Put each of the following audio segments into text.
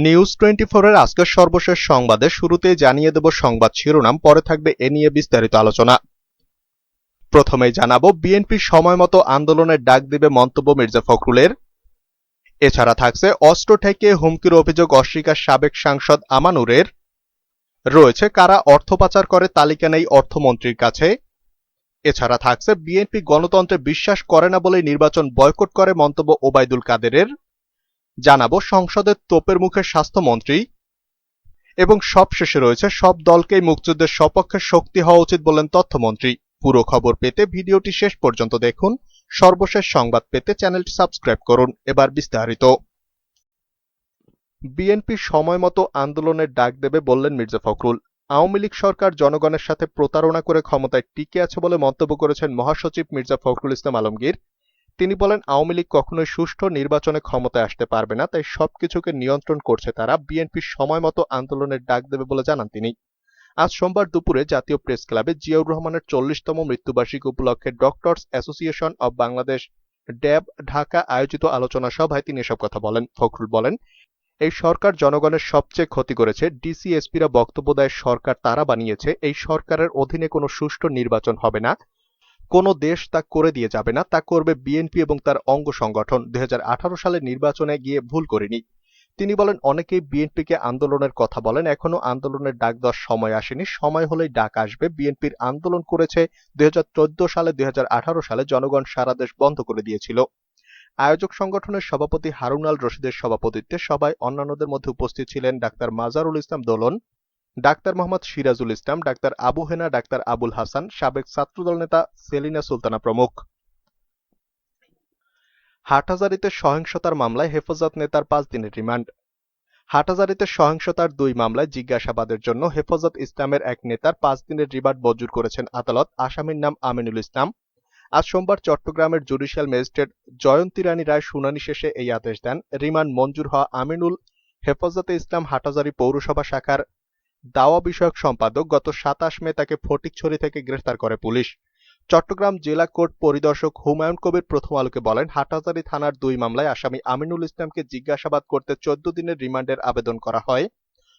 News 24 এর আজকের সর্বশেষ সংবাদে শুরুতেই জানিয়ে দেব সংবাদ শিরোনাম, পরে থাকবে এ নিয়ে বিস্তারিত আলোচনা। প্রথমেই জানাবো বিএনপি সময়মতো আন্দোলনের ডাক দিবে মন্তব্য মির্জা ফখরুলের। এছাড়া থাকছে অস্ত্র ঠেকিয়ে হুমকির অভিযোগ অস্বীকার সাবেক সাংসদ আমানুরের। রয়েছে কারা অর্থ পাচার করে তালিকা নেই অর্থমন্ত্রীর কাছে। এছাড়া থাকছে বিএনপি গণতন্ত্রে বিশ্বাস করে না বলেই নির্বাচন বয়কট করে মন্তব্য ওবায়দুল কাদেরের। জানাবো সংসদের তোপের মুখে স্বাস্থ্যমন্ত্রী। এবং সবশেষে রয়েছে সব দলকেই মুক্তিযুদ্ধের সপক্ষে শক্তি হওয়া উচিত বললেন তথ্যমন্ত্রী। পুরো খবর পেতে ভিডিওটি শেষ পর্যন্ত দেখুন। সর্বশেষ সংবাদ পেতে চ্যানেলটি সাবস্ক্রাইব করুন। এবার বিস্তারিত। বিএনপি সময়মতো আন্দোলনের ডাক দেবে বললেন মির্জা ফখরুল। আওয়ামী লীগ সরকার জনগণের সাথে প্রতারণা করে ক্ষমতায় টিকে আছে বলে মন্তব্য করেছেন মহাসচিব মির্জা ফখরুল ইসলাম আলমগীর। তিনি বলেন, আওয়ামী লীগ কখনোই সুষ্ঠু নির্বাচনে ক্ষমতায় আসতে পারবে না, তাই সবকিছুকে নিয়ন্ত্রণ করছে তারা। বিএনপি সময়মতো আন্দোলনের ডাক দেবে বলে জানান তিনি। আজ সোমবার দুপুরে জাতীয় প্রেস ক্লাবে জিয়াউর রহমানের 40তম মৃত্যুবার্ষিকী উপলক্ষে ডক্টরস অ্যাসোসিয়েশন অব বাংলাদেশ ড্যাব ঢাকা আয়োজিত আলোচনা সভায় তিনি এসব কথা বলেন। ফখরুল বলেন, এই সরকার জনগণের সবচেয়ে ক্ষতি করেছে। ডিসি-এসপিরা বক্তব্য দেয় সরকার তারা বানিয়েছে, এই সরকারের অধীনে কোনো সুষ্ঠু নির্বাচন হবে না, কোনো দেশ তা করে দিয়ে যাবে না, তা করবে বিএনপি এবং তার অঙ্গ সংগঠন। 2018 সালে নির্বাচনে গিয়ে ভুল করেনি। তিনি বলেন, অনেকেই বিএনপিকে আন্দোলনের কথা বলেন, এখনো আন্দোলনের ডাক দেওয়ার সময় আসেনি, সময় হলেই ডাক আসবে। বিএনপির আন্দোলন করেছে 2014 সালে, 2018 সালে জনগণ সারা দেশ বন্ধ করে দিয়েছিল। আয়োজক সংগঠনের সভাপতি হারুন আল রশিদের সভাপতিত্বে সভায় অন্যান্যদের মধ্যে উপস্থিত ছিলেন ডাক্তার মাজারুল ইসলাম দোলন, doctor Mohammad Sirajul Islam, doctor Abu Hena, doctor Abul Hasan, সাবেক ছাত্রদল নেতা সেলিনা সুলতানা প্রমুখ। হাটহাজারীতে সহিংসতার মামলায় হেফাজত নেতার 5 দিনের রিমান্ড। হাটহাজারীতে সহিংসতার 2 মামলায় জিজ্ঞাসাবাদের জন্য হেফাজত ইসলামের এক নেতার 5 দিনের রিমান্ড মঞ্জুর করেছেন আদালত। আসামির নাম আমিনুল ইসলাম। আজ সোমবার চট্টগ্রামের জুডিশিয়াল ম্যাজিস্ট্রেট জয়ন্তী রানী রায় শুনানি শেষে এই আদেশ দেন। রিমান্ড মঞ্জুর হওয়া আমিনুল হেফাজতে ইসলাম হাটহাজারী পৌরসভা শাখার দাওয়া বিষয়ক সম্পাদক। গত 27 মে তাকে ফটিকছড়ি থেকে গ্রেফতার করে পুলিশ। চট্টগ্রাম জেলা কোর্ট পরিদর্শক হুমায়ুন কবির প্রথম আলোকে বলেন, হাটহাজারী থানার 2 মামলায় আসামি আমিনুল ইসলামকে জিজ্ঞাসাবাদ করতে 14 দিনের রিমান্ডের আবেদন করা হয়।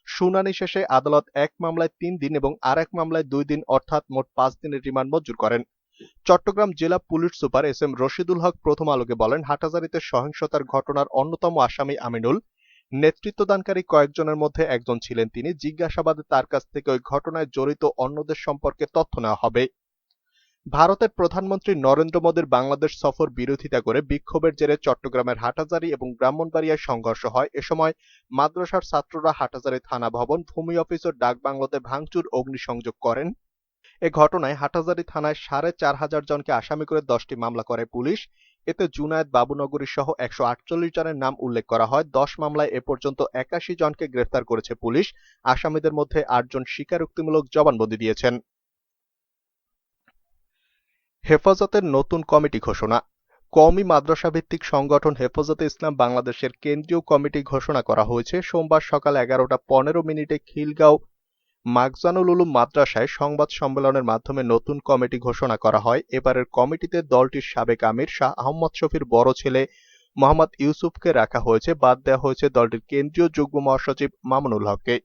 শুনানি শেষে আদালত এক মামলায় 3 দিন এবং আরেক মামলায় 2 দিন অর্থাৎ মোট 5 দিনের রিমান্ড মঞ্জুর করেন। চট্টগ্রাম জেলা police super S M Rashidul Haque প্রথম আলোকে বলেন, হাটহাজারীতে সহিংসতার ঘটনার অন্যতম আসামি আমিনুল নেতৃত্বদানকারী কয়েকজনের মধ্যে একজন ছিলেন তিনি। জিজ্ঞাসাবাদে তার কাছ থেকে ওই ঘটনায় জড়িত অন্যদের সম্পর্কে তথ্য নেওয়া হবে। ভারতের প্রধানমন্ত্রী নরেন্দ্র মোদীর বাংলাদেশ সফর বিরোধিতা করে বিক্ষোভের জেরে চট্টগ্রামের হাটহাজারী এবং ব্রাহ্মণবাড়িয়ায় সংঘর্ষ হয়। এ সময় মাদ্রাসার ছাত্ররা হাটহাজারী থানা ভবন, ভূমি অফিস ও ডাকবাংলোতে ভাঙচুর, অগ্নিসংযোগ করেন। এ ঘটনায় হাটহাজারী থানায় 4,500 জনকে আসামি করে 10টি মামলা করে পুলিশ। এতে জুনায়েদ বাবুনগরী সহ 148 জনের নাম উল্লেখ করা হয়। 10 মামলায় এ পর্যন্ত 81 জনকে গ্রেফতার করেছে পুলিশ। আসামিদের মধ্যে 8 জন স্বীকারোক্তিমূলক জবানবন্দি দিয়েছেন। হেফাজতের নতুন কমিটি ঘোষণা। কওমি মাদ্রাসা ভিত্তিক সংগঠন হেফাজতে ইসলাম বাংলাদেশের কেন্দ্রীয় কমিটি ঘোষণা করা হয়েছে। সোমবার সকাল 11:15 খিলগাঁও মাখজানুল উলুম মাদ্রাসায় সংবাদ সম্মেলনের মাধ্যমে নতুন কমিটি ঘোষণা করা হয়। এবারের কমিটিতে দলটির সাবেক আমির শাহ আহমদ শফীর বড় ছেলে মোহাম্মদ ইউসুফকে রাখা হয়েছে। বাদ দেওয়া হয়েছে দলটির কেন্দ্রীয় যুগ্ম মহাসচিব মামুনুল হককে।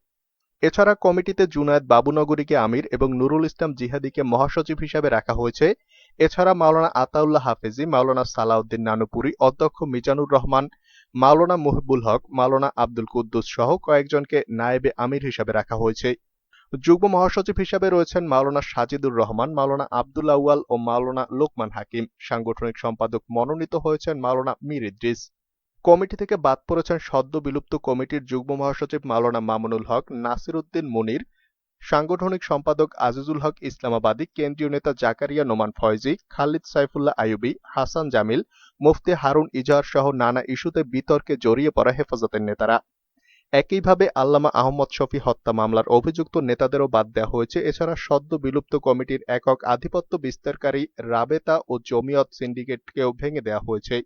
এছাড়া কমিটিতে জুনায়েদ বাবুনগরীকে আমির এবং নুরুল ইসলাম জিহাদিকে মহাসচিব হিসাবে রাখা হয়েছে। এছাড়া মাওলানা আতাউল্লাহ হাফেজি, মাওলানা সালাউদ্দিন নানুপুরি, অধ্যক্ষ মিজানুর রহমান, মাওলানা মুহিবুল হক, মাওলানা আব্দুল কুদ্দুস সহ কয়েকজনকে নায়েবে আমির হিসাবে রাখা হয়েছে। যুগ্ম মহাসচিব হিসাবে রয়েছেন মাওলানা সাজিদুর রহমান, মাওলানা আব্দুল আউয়াল ও মাওলানা লোকমান হাকিম। সাংগঠনিক সম্পাদক মনোনীত হয়েছেন মাওলানা মীর ইদ্রিস। কমিটি থেকে বাদ পড়েছেন সদ্য বিলুপ্ত কমিটির যুগ্ম মহাসচিব মাওলানা মামুনুল হক, নাসির উদ্দিন মুনির, সাংগঠনিক সম্পাদক আজিজুল হক ইসলামাবাদী, কেন্দ্রীয় নেতা জাকারিয়া নোমান ফয়জি, খালিদ সাইফুল্লাহ আইয়ুবী, হাসান জামিল, মুফতি হারুন ইজাহার সহ নানা ইস্যুতে বিতর্কে জড়িয়ে পড়া হেফাজতের নেতারা। একইভাবে আল্লামা আহমদ শফী হত্যা মামলার অভিযুক্ত নেতাদেরও বাদ দেওয়া হয়েছে। এছাড়া সদ্য বিলুপ্ত কমিটির একক আধিপত্য বিস্তারকারী রাবেতা ও জমিয়ত সিন্ডিকেটকেও ভেঙে দেওয়া হয়েছে।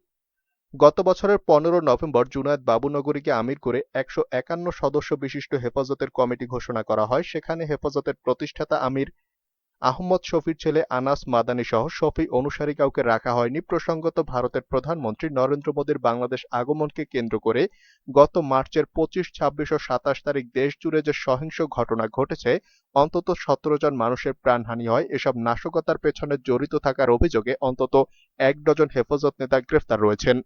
গত বছরের 15 নভেম্বর জুনায়েদ বাবুনগরীকে আমির করে 151 সদস্য বিশিষ্ট হেফাজতের কমিটি ঘোষণা করা হয়। সেখানে হেফাজতের প্রতিষ্ঠাতা আমির আহমদ শফির ছেলে আনাস মাদানী সহ শফি অনুসারী কাউকে রাখা হয়নি। প্রসঙ্গত, ভারতের প্রধানমন্ত্রী নরেন্দ্র মোদীর বাংলাদেশ আগমনকে কেন্দ্র করে গত মার্চের 25, 26 ও 27 তারিখ দেশজুড়ে যে সহিংস ঘটনা ঘটেছে, অন্তত 17 জন মানুষের প্রাণহানি হয়। এসব নাশকতার পেছনে জড়িত থাকার অভিযোগে অন্তত 1 ডজন হেফাজত নেতা গ্রেফতার রয়েছেন।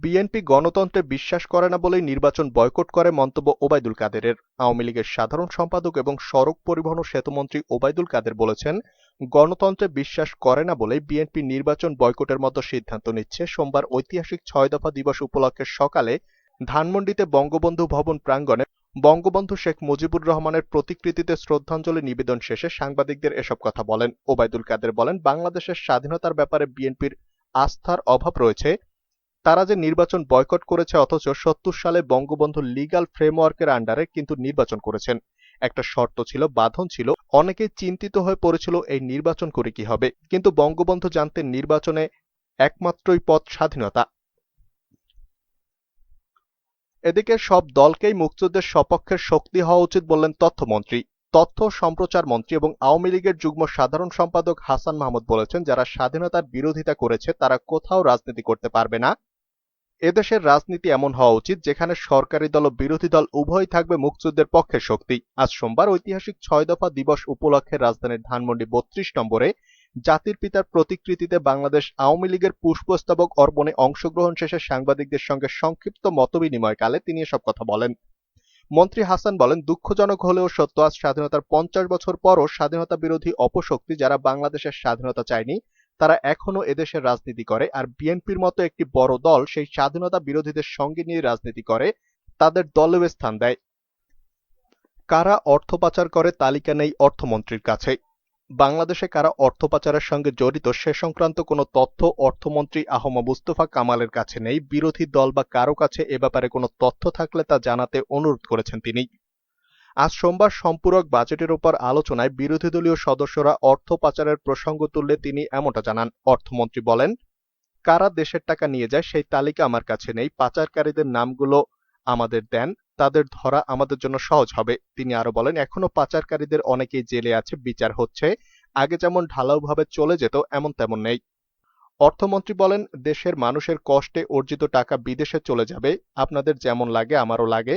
বিএনপি গণতন্ত্রে বিশ্বাস করে না বলেই নির্বাচন বয়কট করে মন্তব্য ওবায়দুল কাদেরের। আওয়ামী লীগের সাধারণ সম্পাদক এবং সড়ক পরিবহন ও সেতুমন্ত্রী ওবায়দুল কাদের বলেছেন, গণতন্ত্রে বিশ্বাস করে না বলেই বিএনপি নির্বাচন বয়কটের মতো সিদ্ধান্ত নিচ্ছে। সোমবার ঐতিহাসিক 6 দফা দিবস উপলক্ষে সকালে ধানমন্ডিতে বঙ্গবন্ধু ভবন প্রাঙ্গণে বঙ্গবন্ধু শেখ মুজিবুর রহমানের প্রতিকৃতিতে শ্রদ্ধাঞ্জলি নিবেদন শেষে সাংবাদিকদের এসব কথা বলেন। ওবায়দুল কাদের বলেন, বাংলাদেশের স্বাধীনতার ব্যাপারে বিএনপির আস্থার অভাব রয়েছে। তারা যে নির্বাচন বয়কট করেছে অথচ 70 সালে বঙ্গবন্ধু লিগ্যাল ফ্রেমওয়ার্কের আন্ডারে কিন্তু নির্বাচন করেছেন। একটা শর্ত ছিল, বাঁধন ছিল। অনেকেই চিন্তিত হয়ে পড়েছিল এই নির্বাচন করে কি হবে, কিন্তু বঙ্গবন্ধু জানতেন নির্বাচনে একমাত্রই পথ স্বাধীনতা। এদিকে সব দলকেই মুক্তিযুদ্ধের সপক্ষের শক্তি হওয়া উচিত বললেন তথ্যমন্ত্রী। তথ্য সম্প্রচার মন্ত্রী এবং আওয়ামী লীগের যুগ্ম সাধারণ সম্পাদক হাসান মাহমুদ বলেছেন, যারা স্বাধীনতার বিরোধিতা করেছে তারা কোথাও রাজনীতি করতে পারবে না। এদেশের রাজনীতি এমন হওয়া উচিত যেখানে সরকারি দল ও বিরোধী দল উভয়ই থাকবে মুক্তিযুদ্ধের পক্ষের শক্তি। আজ সোমবার ঐতিহাসিক 6 দফা দিবস উপলক্ষে রাজধানীর ধানমন্ডি 32 নম্বরে জাতির পিতার প্রতিকৃতিতে বাংলাদেশ আওয়ামী লীগের পুষ্পস্তবক অর্পণে অংশগ্রহণ শেষে সাংবাদিকদের সঙ্গে সংক্ষিপ্ত মতবিনিময়কালে তিনি এসব কথা বলেন। মন্ত্রী হাসান বলেন, দুঃখজনক হলেও সত্য, আজ স্বাধীনতার 50 বছর পরও স্বাধীনতা বিরোধী অপশক্তি যারা বাংলাদেশের স্বাধীনতা চায়নি তারা এখনো এদেশের রাজনীতি করে। আর বিএনপির মতো একটি বড় দল সেই স্বাধীনতা বিরোধীদের সঙ্গে নিয়ে রাজনীতি করে, তাদের দলেও স্থান দেয়। কারা অর্থ পাচার করে তালিকা নেই অর্থমন্ত্রীর কাছে। বাংলাদেশে কারা অর্থ পাচারের সঙ্গে জড়িত সে সংক্রান্ত কোনো তথ্য অর্থমন্ত্রী আহম মুস্তফা কামালের কাছে নেই। বিরোধী দল বা কারো কাছে এ ব্যাপারে কোনো তথ্য থাকলে তা জানাতে অনুরোধ করেছেন তিনি। আজ সোমবার সম্পূরক বাজেটের উপর আলোচনায় বিরোধী দলীয় সদস্যরা অর্থ পাচারের প্রসঙ্গ তুললে তিনি এমনটা জানান। অর্থমন্ত্রী বলেন, কারা দেশের টাকা নিয়ে যায় সেই তালিকা আমার কাছে নেই। পাচারকারীদের নামগুলো আমাদের দেন, তাদের ধরা আমাদের জন্য সহজ হবে। তিনি আরো বলেন, এখনো পাচারকারীদের অনেকেই জেলে আছে, বিচার হচ্ছে। আগে যেমন ঢালাওভাবে চলে যেত এমন তেমন নেই। অর্থমন্ত্রী বলেন, দেশের মানুষের কষ্টে অর্জিত টাকা বিদেশে চলে যাবে, আপনাদের যেমন লাগে আমারও লাগে।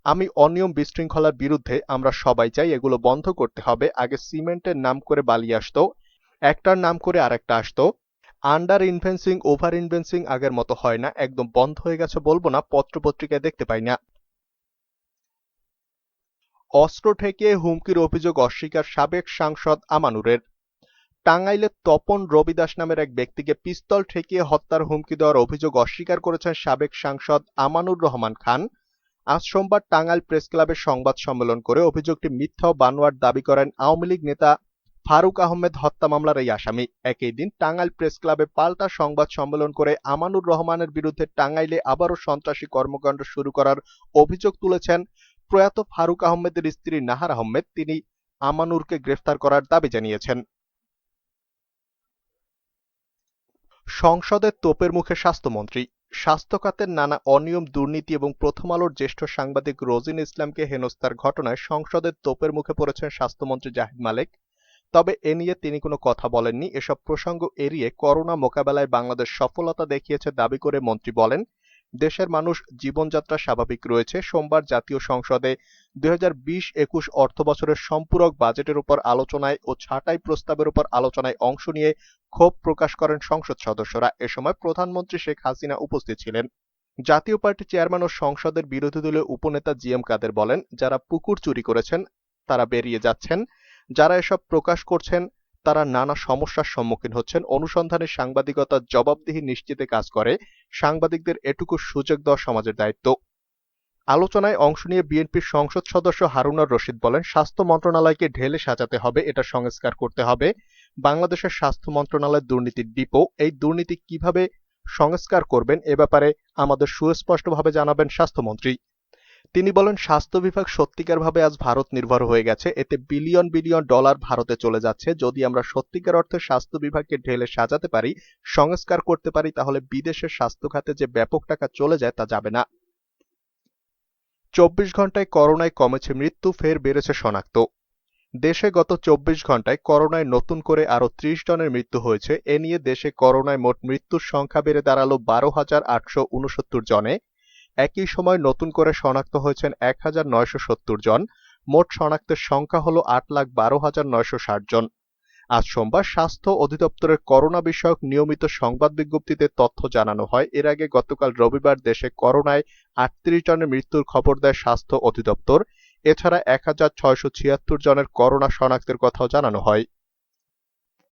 আমি অনিয়ম বিশৃঙ্খলার বিরুদ্ধে, আমরা সবাই চাই এগুলো বন্ধ করতে হবে। আগে সিমেন্টের নাম করে বালি আসতো, একটার নাম করে আরেকটা আসতো। আন্ডার ইনভেন্সিং, ওভার ইনভেন্সিং আগের মতো হয় না। একদম বন্ধ হয়ে গেছে বলবো না, পত্রপত্রিকায় দেখতে পাই না। অস্ত্র ঠেকিয়ে হুমকির অভিযোগ অস্বীকার সাবেক সাংসদ আমানুরের। টাঙ্গাইলে তপন রবিদাস নামের এক ব্যক্তিকে পিস্তল ঠেকিয়ে হত্যার হুমকি দেওয়ার অভিযোগ অস্বীকার করেছেন সাবেক সাংসদ আমানুর রহমান খান। আজ সোমবার টাঙ্গাইল প্রেস ক্লাবে সংবাদ সম্মেলন করে অভিযোগটি মিথ্যা ও বানোয়াট দাবি করেন আওয়ামী লীগ নেতা ফারুক আহমেদ, হত্যা মামলার এই আসামি। একই দিন টাঙ্গাইল প্রেস ক্লাবে পাল্টা সংবাদ সম্মেলন করে আমানুর রহমানের বিরুদ্ধে টাঙ্গাইলে আবারও সন্ত্রাসী কর্মকাণ্ড শুরু করার অভিযোগ তুলেছেন প্রয়াত ফারুক আহমেদের স্ত্রী নাহার আহমেদ। তিনি আমানুরকে গ্রেফতার করার দাবি জানিয়েছেন। সংসদে তোপের মুখে স্বাস্থ্যমন্ত্রী। স্বাস্থ্য খাতের নানা অনিয়ম, দুর্নীতি এবং প্রথম আলোর জ্যেষ্ঠ সাংবাদিক রোজিন ইসলামকে হেনস্থার ঘটনায় সংসদের তোপের মুখে পড়েছেন স্বাস্থ্যমন্ত্রী জাহিদ মালেক। তবে এ নিয়ে তিনি কোনো কথা বলেননি। এসব প্রসঙ্গ এড়িয়ে করোনা মোকাবেলায় বাংলাদেশ সফলতা দেখিয়েছে দাবি করে মন্ত্রী বলেন, দেশের মানুষ জীবনযাত্রা স্বাভাবিক রয়েছে। সোমবার জাতীয় সংসদে 2020-21 অর্থবছরের সম্পূরক বাজেটের উপর আলোচনায় ও ছাঁটাই প্রস্তাবের উপর আলোচনায় অংশ নিয়ে ক্ষোভ প্রকাশ করেন সংসদ সদস্যরা। এ সময় প্রধানমন্ত্রী শেখ হাসিনা উপস্থিত ছিলেন। জাতীয় পার্টি চেয়ারম্যান ও সংসদের বিরোধী দলীয় উপনেতা জি এম কাদের বলেন, যারা পুকুর চুরি করেছেন তারা বেরিয়ে যাচ্ছেন, যারা এসব প্রকাশ করছেন তারা নানা সমস্যার সম্মুখীন হচ্ছেন। অনুসন্ধানী সাংবাদিকতার জবাবদিহি নিশ্চিতে কাজ করে। সাংবাদিকদের এটুকু সুযোগ দেওয়া সমাজের দায়িত্ব। আলোচনায় অংশ নিয়ে বিএনপির সংসদ সদস্য হারুনার রশিদ বলেন, স্বাস্থ্য মন্ত্রণালয়কে ঢেলে সাজাতে হবে, এটা সংস্কার করতে হবে। বাংলাদেশের স্বাস্থ্য মন্ত্রণালয় দুর্নীতির ডিপো। এই দুর্নীতি কিভাবে সংস্কার করবেন এ ব্যাপারে আমাদের সুস্পষ্টভাবে জানাবেন স্বাস্থ্যমন্ত্রী। তিনি বলেন, স্বাস্থ্য বিভাগ সত্যিকারভাবে আজ ভারত নির্ভর হয়ে গেছে। এতে বিলিয়ন বিলিয়ন ডলার ভারতে চলে যাচ্ছে। যদি আমরা সত্যিকার অর্থে স্বাস্থ্য বিভাগকে ঢেলে সাজাতে পারি, সংস্কার করতে পারি, তাহলে বিদেশের স্বাস্থ্য খাতে যে ব্যাপক টাকা চলে যায় তা যাবে না। 24 ঘন্টায় করোনায় কমেছে মৃত্যু, ফের বেড়েছে শনাক্ত। দেশে গত 24 ঘন্টায় করোনায় নতুন করে আরও 30 জনের মৃত্যু হয়েছে। এ নিয়ে দেশে করোনায় মোট মৃত্যুর সংখ্যা বেড়ে দাঁড়ালো 12,869 জনে। একই সময় নতুন করে শনাক্ত হয়েছেন 1,970 জন। মোট শনাক্তের সংখ্যা হল 8,12,960 জন। আজ সোমবার স্বাস্থ্য অধিদপ্তরের করোনা বিষয়ক নিয়মিত সংবাদ বিজ্ঞপ্তিতে তথ্য জানানো হয়। এর আগে গতকাল রবিবার দেশে করোনায় 38 জনের মৃত্যুর খবর দেয় স্বাস্থ্য অধিদপ্তর। এছাড়া 1,676 জনের করোনা শনাক্তের কথাও জানানো হয়।